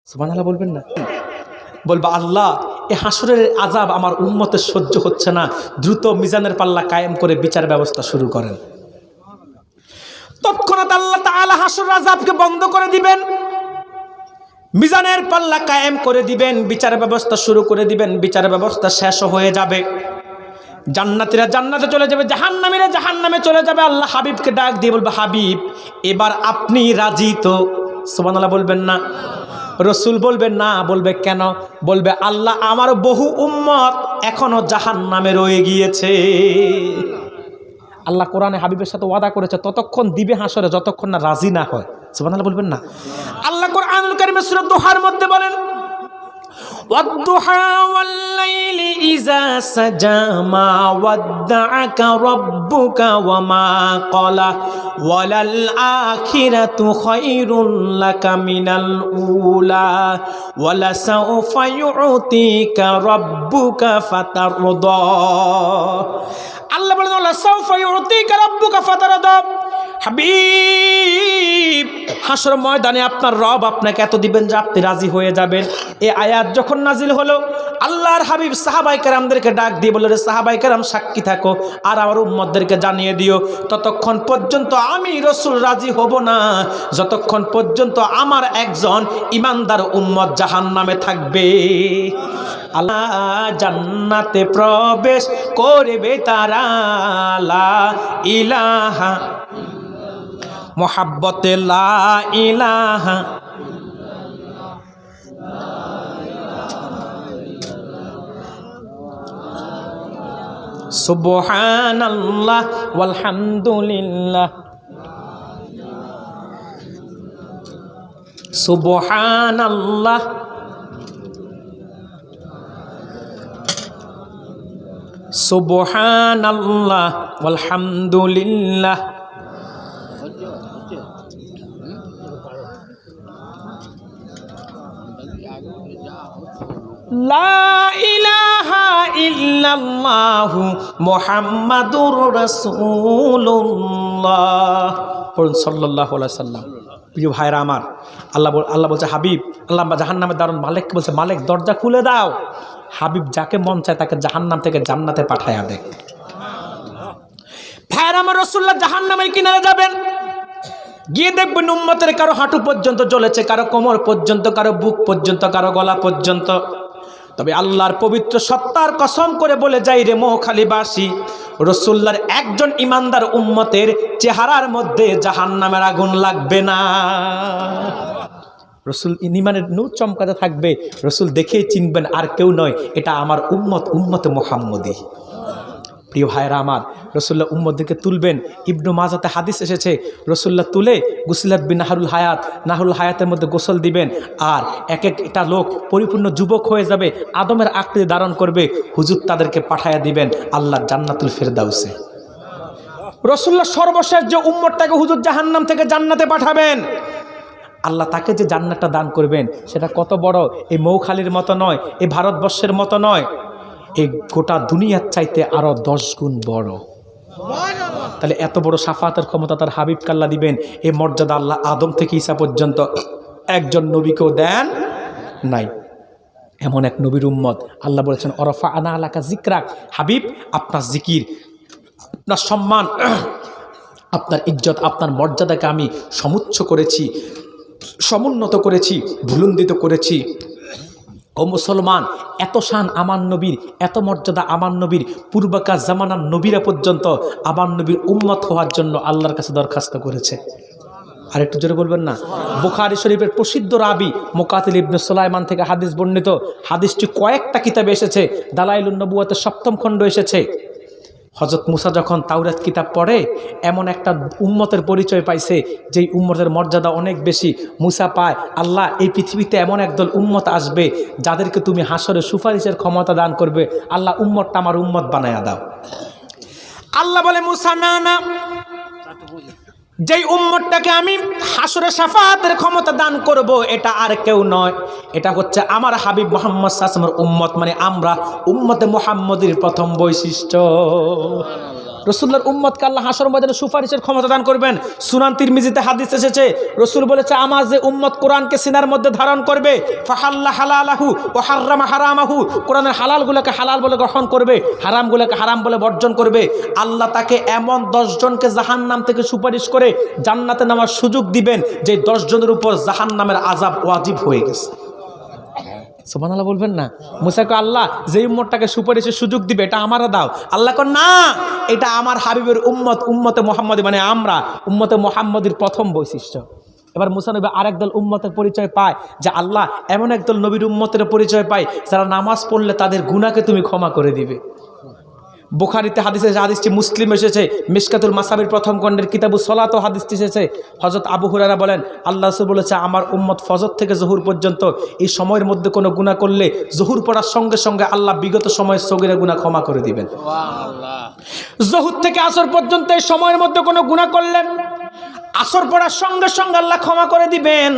সুবহানাল্লাহ বলবেন না? বলবা আল্লাহ এই হাসরের আযাব আমার উম্মতের সহ্য হচ্ছে না, দ্রুত মিজানের পাল্লা কায়েম করে বিচার ব্যবস্থা শুরু করেন। তৎক্ষণাৎ আল্লাহ তাআলা হাসরের আযাবকে বন্ধ করে দিবেন, মিজানের পাল্লা কায়েম করে দিবেন, বিচার ব্যবস্থা শুরু করে দিবেন। বিচার ব্যবস্থা শেষ হয়ে যাবে, জান্নাতীরা জান্নাতে চলে যাবে, জাহান্নামীরা জাহান্নামে চলে যাবে। আল্লাহ হাবিবকে ডাক দিয়ে বলবে, হাবিব এবার আপনি রাজি তো? সুবহানাল্লাহ বলবেন না? রসুল বলবেন না। বলবে কেন? বলবে আল্লাহ আমার বহু উম্মত এখনো জাহান্নামে রয়ে গিয়েছে। আল্লাহ কোরআনে হাবিবের সাথে ওয়াদা করেছে ততক্ষণ দিবে হাসরে যতক্ষণ না রাজি না হয়। সুবহানাল্লাহ বলবেন না? আল্লাহ কোরআনুল কারীমে সূরা দুহার মধ্যে বলেন, ওয়াদ-দুহা ওয়াল-লাইলি ইযা সাজা মা ওয়াদ্দাআকা রাব্বুকা ওয়া মা ক্বালা ওয়ালাল আখিরাতু খায়রুল লাকা মিনাল উলা ওয়ালা সাওফা ইউতিকা রাব্বুকা ফাতারদা। আল্লাহ বলেন, ওয়ালা সাওফা ইউতিকা রাব্বুকা ফাতারদা। হাবিব হাসর ময়দানে আপনার রব আপনাকে এত দিবেন যে আপনি রাজি হয়ে যাবেন। এই আয়াত যখন নাজিল হলো, আল্লাহর হাবিব সাহাবায়ে কেরামদেরকে ডাক দিয়ে বলল, রে সাহাবায়ে কেরাম সাক্ষী থাকো আর আমার উম্মতদেরকে জানিয়ে দিও, ততক্ষণ পর্যন্ত আমি রসুল রাজি হব না যতক্ষণ পর্যন্ত আমার একজন ইমানদার উম্মত জাহান্নামে থাকবে। আল্লাহ জান্নাতে প্রবেশ করবে তারা, লা ইলাহা মোহাব্বতে লা ইলাহা সুবহানাল্লাহ ওয়ালহামদুলিল্লাহ সুবহানাল্লাহ সুবহানাল্লাহ ওয়ালহামদুলিল্লাহ লা ইলাহা ইল্লাল্লাহু মুহাম্মাদুর রাসূলুল্লাহ। পড়ুন সাল্লাল্লাহু আলাইহি সাল্লাম। প্রিয় ভাইরা আমার, আল্লাহ বলছে হাবিব, আল্লাহ জাহান্নামের দারুন মালিককে বলছে, মালিক দরজা খুলে দাও। হাবিব যাকে মন চায় তাকে জাহান্নাম থেকে জান্নাতে পাঠায়া দেয়। ভাইরা আমার, রাসূলুল্লাহ জাহান্নামের কিনারে যাবেন, গিয়ে দেখবেন উম্মতের কারো হাঁটু পর্যন্ত জ্বলেছে, কারো কোমর পর্যন্ত, কারো বুক পর্যন্ত, কারো গলা পর্যন্ত। তবে আল্লাহর পবিত্র সত্তার কসম করে বলে যাই রে মৌখালীবাসী, রাসূলুল্লাহর একজন ইমানদার উম্মতের চেহারার মধ্যে জাহান্নামের আগুন লাগবে না। রসুল ইমানের নূর চমকাতে থাকবে, রসুল দেখেই চিনবেন আর কেউ নয়, এটা আমার উম্মতে মুহাম্মদী। প্রিয় ভাইরা আমার, রসুল্লাহ উম্মতদেরকে তুলবেন। ইবনু মাজাতে হাদিস এসেছে, রসুল্লাহ তুলে গুসলাত বিন নাহরুল হায়াতের মধ্যে গোসল দিবেন, আর এক একটা লোক পরিপূর্ণ যুবক হয়ে যাবে, আদমের আকৃতি ধারণ করবে, হুজুর তাদেরকে পাঠায়া দিবেন আল্লাহ জান্নাতুল ফেরদাউসে। রসুল্লাহ সর্বশেষ যে উম্মতটাকে হুজুর জাহান্নাম থেকে জান্নাতে পাঠাবেন, আল্লাহ তাকে যে জান্নাতটা দান করবেন সেটা কত বড়, এই মৌখালীর মতো নয়, এই ভারতবর্ষের মতো নয়, এই গোটা দুনিয়ার চাইতে আরো 10 গুণ বড়। তাহলে এত বড় শাফাতের ক্ষমতা তার হাবিব কাল্লা দিবেন। এই মর্যাদা আল্লাহ আদম থেকে ঈসা পর্যন্ত একজন নবীকেও দেন নাই। এমন এক নবীর উম্মত আল্লাহ বলেছেন, অরফা আনা আলাকা জিকরাক, হাবিব আপনার জিকির, আপনার সম্মান, আপনার ইজ্জত, আপনার মর্যাদাকে আমি সমুচ্চ করেছি, সমুন্নত করেছি, ভুলুন্দিত করেছি। ও মুসলমান, এত শান আমার নবীর, এত মর্যাদা আমার নবীর, পূর্বকার জামানার নবীরা পর্যন্ত আমার নবীর উম্মত হওয়ার জন্য আল্লাহর কাছে দরখাস্ত করেছে। আর একটু জোরে বলবেন না? বুখারী শরীফের প্রসিদ্ধ রাবি মুকাতিল ইবনে সুলাইমান থেকে হাদিস বর্ণিত, হাদিসটি কয়েকটা কিতাবে এসেছে, দালাইলুন নবুওয়াতের 7ম খণ্ড এসেছে। হযরত মুসা যখন তাওরাত কিতাব পড়ে, এমন একটা উম্মতের পরিচয় পাইছে যেই উম্মতের মর্যাদা অনেক বেশি। মুসা পায়, আল্লাহ এই পৃথিবীতে এমন একদল উম্মত আসবে যাদেরকে তুমি হাসরে সুপারিশের ক্ষমতা দান করবে, আল্লাহ উম্মতটা আমার উম্মত বানায়া দাও। আল্লাহ বলে, মুসা না না, যেই উম্মতটাকে আমি হাসরে শাফাতের ক্ষমতা দান করব এটা আর কেউ নয়, এটা হচ্ছে আমার হাবিব মুহাম্মদ সাল্লাল্লাহু আলাইহি ওয়াসাল্লামের উম্মত, মানে আমরা উম্মতে মুহাম্মদীর প্রথম বৈশিষ্ট্য। রসুল্লাহর উম্মতকে আল্লাহ হাশর ময়দানে সুপারিশের ক্ষমতা দান করবেন। সুনান তিরমিজিতে হাদিস এসেছে, রসুল বলেছে আমার যে উম্মত কোরআনকে সিনার মধ্যে ধারণ করবে, ফাহাল্লা হালালাহু ওয়া হাররামা হারামাহু, কোরআনের হালালগুলোকে হালাল বলে গ্রহণ করবে, হারামগুলোকে হারাম বলে বর্জন করবে, আল্লাহ তাকে এমন 10 জনকে জাহান্নাম থেকে সুপারিশ করে জান্নাতে নামার সুযোগ দিবেন যে 10 জনের উপর জাহান্নামের আযাব ওয়াজিব হয়ে গেছে। সুবহানাল্লাহ বলবেন না? মুসাকে আল্লাহ যে উম্মতটাকে সুপারিশের সুযোগ দিবে এটা আমারা দাও। আল্লাহ কন না, এটা আমার হাবিবের উম্মত, উম্মতে মুহাম্মদী, মানে আমরা উম্মতে মুহাম্মদীর প্রথম বৈশিষ্ট্য। এবার মুসা নবী আরেক দল উম্মতের পরিচয় পায়, যে আল্লাহ এমন একদল নবীর উম্মতের পরিচয় পায় যারা নামাজ পড়লে তাদের গুনাহকে তুমি ক্ষমা করে দিবে। বুখারীতে হাদিসে হাদিসটি, মুসলিম এসেছে, মিশকাতুল মাসাবির প্রথম খণ্ডের কিতাবুস সালাত হাদিসটি এসেছে। হযরত আবু হুরায়রা বলেন আল্লাহ রাসূল বলেছে আমার উম্মত ফজর থেকে জোহর পর্যন্ত এই সময়ের মধ্যে কোনো গুনাহ করলে জোহর পড়ার সঙ্গে সঙ্গে আল্লাহ বিগত সময়ের সগীরা গুনাহ ক্ষমা করে দিবেন। সুবহানাল্লাহ। জোহর থেকে আসর পর্যন্ত এই সময়ের মধ্যে কোনো গুনাহ করলেন আসর পড়ার সঙ্গে সঙ্গে আল্লাহ ক্ষমা করে দিবেন।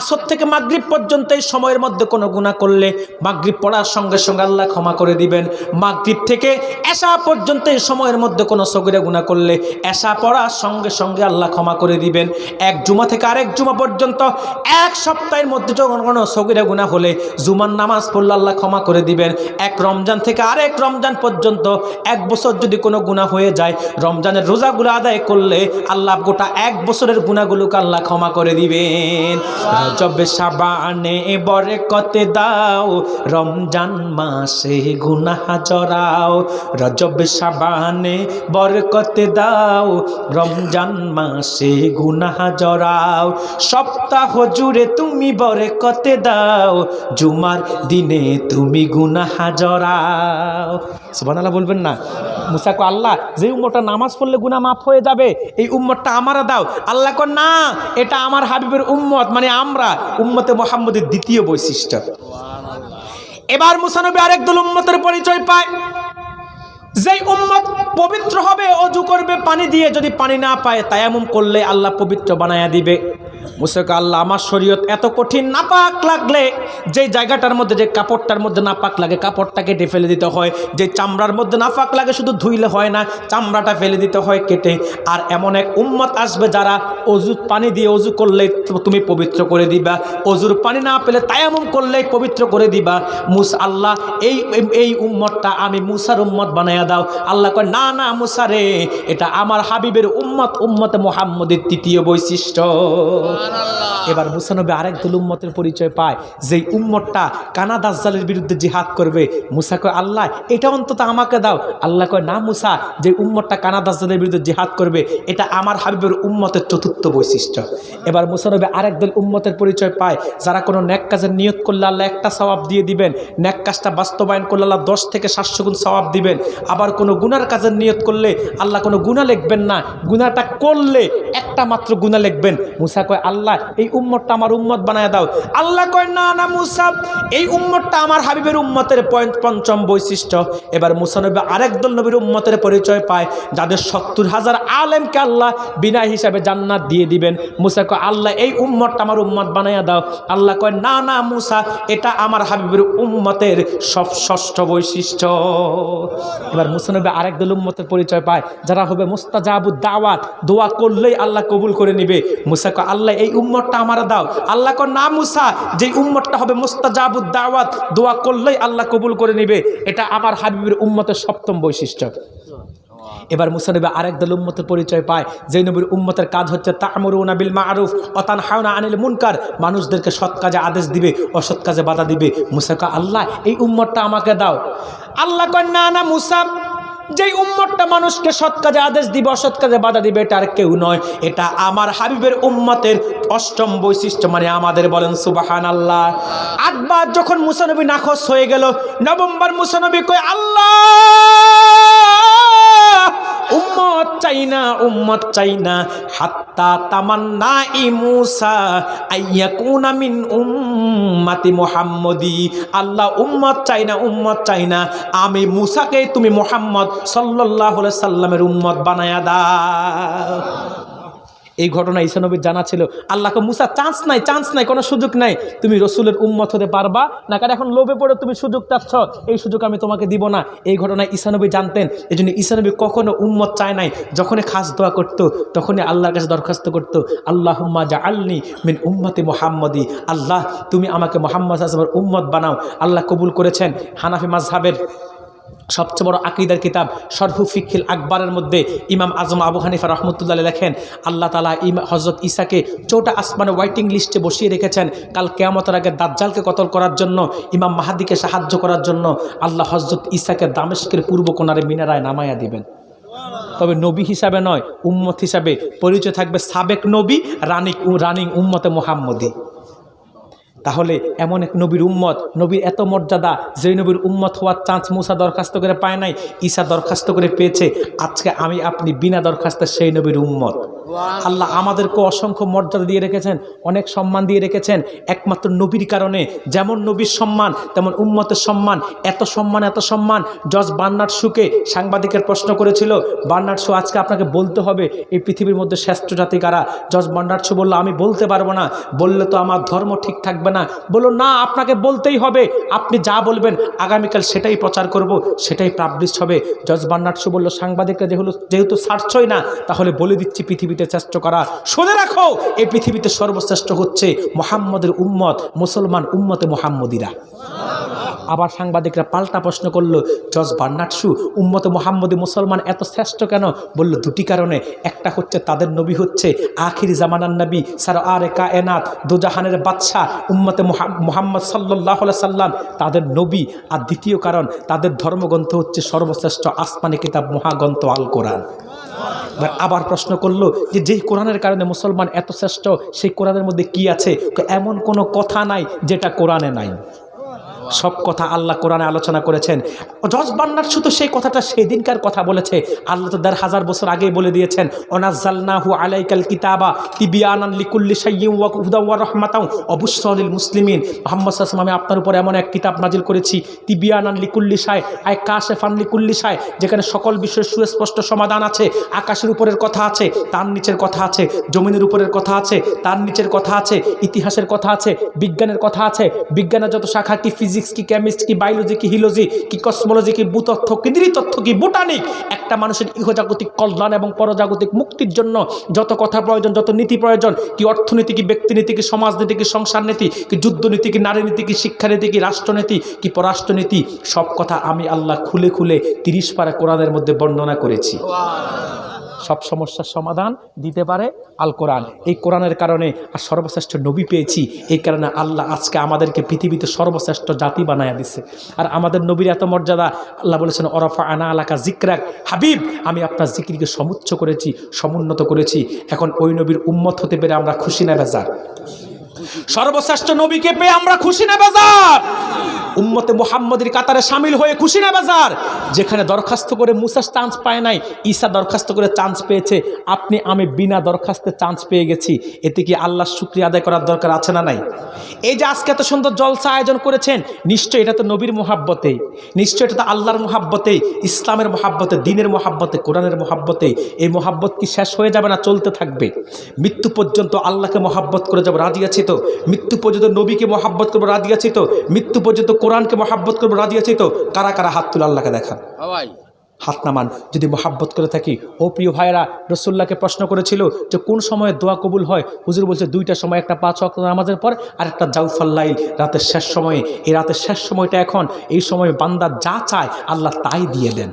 আসর থেকে মাগরিব পর্যন্ত এই সময়ের মধ্যে কোনো গুনাহ করলে মাগরিব পড়ার সঙ্গে সঙ্গে আল্লাহ ক্ষমা করে দিবেন। মাগরিব থেকে এশা পর্যন্ত এই সময়ের মধ্যে কোনো সগীরা গুনাহ করলে এশা পড়ার সঙ্গে সঙ্গে আল্লাহ ক্ষমা করে দিবেন। এক জুমা থেকে আরেক জুমা পর্যন্ত এক সপ্তাহের মধ্যে যখন কোনো সগীরা গুনাহ হলে জুমার নামাজ পড়লে আল্লাহ ক্ষমা করে দিবেন। এক রমজান থেকে আরেক রমজান পর্যন্ত এক বছর যদি কোনো গুনাহ হয়ে যায়, রমজানের রোজাগুলো আদায় করলে আল্লাহ গোটা এক বছরের গুনাহগুলোকে আল্লাহ ক্ষমা করে দিবেন। রজবে শাবানে বরকত দাও, রমজান মাসে গুনাহ জরাও। রজবে শাবানে বরকত দাও, রমজান মাসে গুনাহ জরাও। সপ্তাহ জুড়ে তুমি বরকত দাও, জুমার দিনে তুমি গুনাহ জরাও। সুবহানাল্লাহ বলবেন না? মুসা কো আল্লাহ যে উম্মতটা নামাজ পড়লে গুনাহ মাফ হয়ে যাবে এই উম্মতটা আমারা দাও। আল্লাহ কো না, এটা আমার হাবিবের উম্মত, মানে আমরা উম্মতে মুহাম্মদের দ্বিতীয় বৈশিষ্ট্য। এবার মুসা নবী আরেক দল উম্মতের পরিচয় পায়, যেই উম্মত পবিত্র হবে, ওযু করবে পানি দিয়ে, যদি পানি না পায় তায়াম্মুম করলে আল্লাহ পবিত্র বানায়া দিবে। মুসাকে আল্লাহ আমার শরীয়ত এত কঠিন, নাপাক লাগলে যে জায়গাটার মধ্যে, যে কাপড়টার মধ্যে নাপাক লাগে কাপড়টা কেটে ফেলে দিতে হয়, যে চামড়ার মধ্যে নাপাক লাগে শুধু ধুইলে হয় না, চামড়াটা ফেলে দিতে হয় কেটে। আর এমন এক উম্মত আসবে যারা অজু পানি দিয়ে অজু করলে তুমি পবিত্র করে দিবা, অজুর পানি না পেলে তায়াম্মুম করলেই পবিত্র করে দিবা। মুসা আল্লাহ এই উম্মতটা আমি মুসার উম্মত বানায়া দাও। আল্লাহ কয় না না মুসা রে, এটা আমার হাবিবের উম্মত, উম্মতে মুহাম্মদের তৃতীয় বৈশিষ্ট্য। এবার মুসা নবী আরেক দল উম্মতের পরিচয় পায়, যেই উম্মতটা কানা দাজ্জালের বিরুদ্ধে জিহাদ করবে। মুসা কয় আল্লাহ এটা অন্তত আমাকে দাও। আল্লাহ কয় না মুসা, যে উম্মতটা কানা দাজ্জালের বিরুদ্ধে জিহাদ করবে এটা আমার হাবিবের উম্মতের চতুর্থ বৈশিষ্ট্য। এবার মুসা নবী আরেক দল উম্মতের পরিচয় পায়, যারা কোনো নেক কাজের নিয়ত করলে আল্লাহ একটা সওয়াব দিয়ে দিবেন, নেক কাজটা বাস্তবায়ন করলে আল্লাহ 10 থেকে 700 গুণ সওয়াব দিবেন। আবার কোনো গুনার কাজের নিয়ত করলে আল্লাহ কোনো গুনাহ লিখবেন না, গুনাহটা করলে একটা মাত্র গুনাহ লিখবেন। মুসা কয় আল্লাহ এই উম্মতটা আমার উম্মত বানায় দাও। আল্লাহ কয় না না মুসা, এই উম্মতটা আমার হাবিবের উম্মতের পঞ্চম বৈশিষ্ট্য। এবার মুসা নবী আরেক দল নবীর উম্মতের পরিচয় পায়, যাদের 70,000 আলেমকে আল্লাহ বিনা হিসাবে জান্নাত দিয়ে দিবেন। মুসা কয় আল্লাহ এই উম্মতটা আমার উম্মত বানায়া দাও। আল্লাহ কয় না না মুসা, এটা আমার হাবিবের উম্মতের ষষ্ঠ বৈশিষ্ট্য। এবার মুসা নবী আরেক দল উম্মতের পরিচয় পায়, যারা হবে মুস্তাজাবুদ দাওয়াত, দোয়া করলেই আল্লাহ কবুল করে নিবে। মুসা কয় আল্লাহ এই উম্মতটা আমারা দাও। আল্লাহ কয় না মুসা, যে উম্মতটা হবে মুস্তাজাবুদ দাওয়াত, দোয়া করলেই আল্লাহ কবুল করে নিবে, এটা আমার হাবিবের উম্মতের সপ্তম বৈশিষ্ট্য। এবার মুসা নবী আরেক দল উম্মতের পরিচয় পায়, যে নবীর উম্মতের কাজ হচ্ছে তা'মুরুনা বিল মা'রুফ ওয়া তানহাউনা আনিল মুনকার, মানুষদেরকে সৎ কাজে আদেশ দিবে, অসৎ কাজে বাধা দিবে। মুসা কয় আল্লাহ এই উম্মতটা আমাকে দাও। আল্লাহ কয় না না মুসা, যেই উম্মতটা মানুষকে সৎ কাজে আদেশ দিবে, অসৎ কাজে বাধা দিবে, এটা আর কেউ নয়, এটা আমার হাবিবের উম্মতের অষ্টম বৈশিষ্ট্য, মানে আমাদের। বলেন সুবহানাল্লাহ। 8 বার যখন মুসা নবী নাখোশ হয়ে গেল, নবমবার মুসা নবী কয় আল্লাহ উম্মত চাই না, উম্মত চাই না, হাত্তা তামান্না ই মুসা আইয়াকুনা মিন উম্মতি মুহাম্মদি। আল্লাহ উম্মত চাই না, উম্মত চাই না, আমি মুসাকে তুমি মুহাম্মদ সাল্লাল্লাহু আলাইহি সাল্লামের উম্মত বানায়া দাও। এই ঘটনা ঈসা নবীর জানা ছিল। আল্লাহকে মুসা চান্স নাই, কোনো সুযোগ নাই, তুমি রসুলের উম্মত হতে পারবা না, কারণ এখন লোভে পড়ে তুমি সুযোগ চাচ্ছ, এই সুযোগ আমি তোমাকে দিব না। এই ঘটনায় ঈসা নবী জানতেন, এই জন্য ঈসা নবী কখনো উম্মত চায় নাই। যখনই খাস দোয়া করতো তখনই আল্লাহর কাছে দরখাস্ত করতো, আল্লাহুম্মা জাআলনি মিন উম্মতি মুহাম্মাদি, আল্লাহ তুমি আমাকে মুহাম্মদ সাল্লাল্লাহু আলাইহি ওয়াসাল্লামের উম্মত বানাও। আল্লাহ কবুল করেছেন। হানাফি মাযহাবের সবচেয়ে বড় আকীদার কিতাব শরহু ফিকহিল আকবরের মধ্যে ইমাম আজম আবু হানিফা রাহমাতুল্লাহ আলাইহি লেখেন, আল্লাহ তাআলা হযরত ঈসাকে 4টা আসমানে ওয়েটিং লিস্টে বসিয়ে রেখেছেন কাল কিয়ামতের আগে দাজ্জালকে কতল করার জন্য, ইমাম মাহদিকে সাহায্য করার জন্য। আল্লাহ হযরত ঈসাকে দামেস্কের পূর্ব কোণারে মিনারায় নামায়া দিবেন। তবে নবী হিসাবে নয়, উম্মত হিসাবে পরিচয় থাকবে সাবেক নবী, রানিং উম্মতে মুহাম্মদী। তাহলে এমন এক নবীর উম্মত, নবীর এত মর্যাদা, যে নবীর উম্মত হওয়ার চান্স মুসা দরখাস্ত করে পায় নাই, ঈসা দরখাস্ত করে পেয়েছে। আজকে আমি আপনি বিনা দরখাস্তে সেই নবীর উম্মত। আল্লাহ আমাদেরকে অসংখ্য মর্যাদা দিয়ে রেখেছেন, অনেক সম্মান দিয়ে রেখেছেন, একমাত্র নবীর কারণে। যেমন নবীর সম্মান তেমন উম্মতের সম্মান। এত সম্মান। জজ বার্নার্ড শুকে সাংবাদিকের প্রশ্ন করেছিল, বার্নার্ড শু আজকে আপনাকে বলতে হবে এই পৃথিবীর মধ্যে শ্রেষ্ঠ জাতি কারা। জজ বার্নার্ড শু বলল, আমি বলতে পারবো না, বললে তো আমার ধর্ম ঠিক থাকবে না। বললো না, আপনাকে বলতেই হবে, আপনি যা বলবেন আগামীকাল সেটাই প্রচার করব, সেটাই পাবলিশ হবে। জজ বার্নার্ড শু বলল, সাংবাদিকরা যেহেতু ছাড়ছই না, তাহলে বলে দিচ্ছি পৃথিবীতে শ্রেষ্ঠ করা। শুনে রাখো, এই পৃথিবীতে সর্বশ্রেষ্ঠ হচ্ছে মুহাম্মদের উম্মত, মুসলমান উম্মতে মুহাম্মদীরা। আবার সাংবাদিকরা পাল্টা প্রশ্ন করলো, জজ বার্নার্ড শু, উম্মতে মুহাম্মদী মুসলমান এত শ্রেষ্ঠ কেন? বলল দুটি কারণে। একটা হচ্ছে তাদের নবী হচ্ছে আখির জামানার নবী, সারওয়ারে কায়নাত, দুজাহানের বাদশাহ উম্মতে মুহাম্মদ সাল্লাল্লাহু আলাইহি সাল্লাম, তাদের নবী। আর দ্বিতীয় কারণ, তাদের ধর্মগ্রন্থ হচ্ছে সর্বশ্রেষ্ঠ আসমানি কিতাব মহাগ্রন্থ আল কোরআন। আবার প্রশ্ন করলো যে যেই কোরআনের কারণে মুসলমান এত শ্রেষ্ঠ, সেই কোরআনের মধ্যে কি আছে? এমন কোনো কথা নাই যেটা কোরআনে নাই, সব কথা আল্লাহ কোরআনে আলোচনা করেছেন। জজ বার্নার্ড শু তো সেই কথাটা সেদিনকার কথা বলেছে, আল্লাহ তো 1000 বছর আগেই বলে দিয়েছেন, ওয়ানাজ্জালনাহু আলাইকাল কিতাবা তিবিয়ানান লিকুল্লি শাইইন ওয়া হুদাও ওয়া রাহমাতাও ওয়া বুশরা লিল মুসলিমিন। মুহাম্মদ সাল্লাল্লাহু আলাইহি ওয়াসাল্লাম, আমি আপনার উপর এমন এক কিতাব নাজিল করেছি, তিবিয়ানান লিকুল্লি শাই আই কাশিফান লিকুল্লি শাই, যেখানে সকল বিষয়ের সুস্পষ্ট সমাধান আছে। আকাশের উপরের কথা আছে, তার নিচের কথা আছে, জমিনের উপরের কথা আছে, তার নিচের কথা আছে, ইতিহাসের কথা আছে, বিজ্ঞানের কথা আছে, বিজ্ঞানের যত শাখা, কি ফিজিক্স, কি কেমিস্ট্রি, কি বায়োলজি, কি হিলোজি, কি কসমোলজি, কি ভূতত্ত্ব, কি নৃতত্ত্ব, কি বোটানিক, একটা মানুষের ইহজাগতিক কল্যাণ এবং পরজাগতিক মুক্তির জন্য যত কথা প্রয়োজন, যত নীতি প্রয়োজন, কি অর্থনীতি, কি ব্যক্তিনীতি, কি সমাজনীতি, কি সংসার নীতি, কি যুদ্ধনীতি, কি নারী নীতি, কি শিক্ষানীতি, কি রাষ্ট্রনীতি, কি পররাষ্ট্রনীতি, সব কথা আমি আল্লাহ খুলে 30 পারা কোরআনের মধ্যে বর্ণনা করেছি। সব সমস্যার সমাধান দিতে পারে আল কোরআন। এই কোরআনের কারণে আর সর্বশ্রেষ্ঠ নবী পেয়েছি, এই কারণে আল্লাহ আজকে আমাদেরকে পৃথিবীতে সর্বশ্রেষ্ঠ জাতি বানায়া দিচ্ছে। আর আমাদের নবীর এত মর্যাদা, আল্লাহ বলেছেন ওরাফা আনা আলাকা জিকরাক, হাবিব আমি আপনার জিকিরকে সমুচ্চ করেছি, সমুন্নত করেছি। এখন ওই নবীর উম্মত হতে পেরে আমরা খুশি না বেজার? সর্বশ্রেষ্ঠ নবীকে পেয়ে আমরা খুশি না বেজার? উম্মতে মুহাম্মদের কাতারে শামিল হয়ে খুশি না বেজার? যেখানে দরখাস্ত করে মুসা চান্স পায় নাই, ঈসা দরখাস্ত করে চান্স পেয়েছে, আপনি আমি বিনা দরখাস্তে চান্স পেয়ে গেছি। এতে কি আল্লাহর শুকরিয়া আদায় করার দরকার আছে না নাই? এই যে আজকে এত সুন্দর জলসা আয়োজন করেছেন, নিশ্চয় এটা তো নবীর মুহাব্বতে, নিশ্চয় এটা তো আল্লাহর মুহাব্বতে, ইসলামের মুহাব্বতে, দ্বীনের মুহাব্বতে, কোরআনের মুহাব্বতে। এই মুহাব্বত কি শেষ হয়ে যাবে না চলতে থাকবে? মৃত্যু পর্যন্ত আল্লাহকে মুহাব্বত করে যাব, রাজি আছি তো? মৃত্যু পর্যন্ত নবীকে মুহাব্বত করবো, রাজি আছি তো? মৃত্যু পর্যন্ত কোরআনকে মুহাব্বত করবো, রাজি আছি তো? কারা কারা হাত তুলে আল্লাহকে দেখান, হাত নামান যদি মুহাব্বত করে থাকি। ও প্রিয় ভাইরা, রাসূলুল্লাহকে প্রশ্ন করেছিল যে কোন সময়ে দোয়া কবুল হয়? হুজুর বলছে 2টা সময়, একটা 5 ওয়াক্ত নামাজের পর, আর একটা জাউফাল লাইল, রাতের শেষ সময়ে। এই রাতের শেষ সময়টা এখন, এই সময় বান্দা যা চায় আল্লাহ তাই দিয়ে দেন।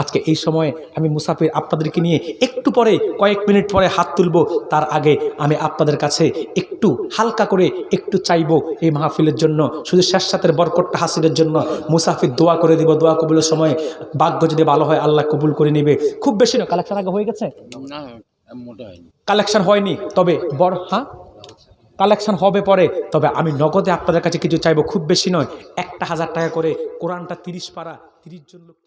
আজকে এই সময়ে আমি মুসাফির আপনাদেরকে নিয়ে একটু পরে, কয়েক মিনিট পরে হাত তুলব। তার আগে আমি আপনাদের কাছে একটু হালকা করে একটু চাইবো এই মাহফিলের জন্য, শুধু শেষরাতের বরকতটা হাসিলের জন্য। মুসাফির দোয়া করে দিব, দোয়া কবুলের সময় ভাগ্য যদি ভালো হয় আল্লাহ কবুল করে নেবে। খুব বেশি না, কালেকশন আগে হয়ে গেছে, কালেকশন হয়নি, তবে কালেকশন হবে পরে। তবে আমি নগদে আপনাদের কাছে কিছু চাইবো, খুব বেশি নয়, 1000 টাকা করে। কোরআনটা 30 পারা, 30 জন লোক।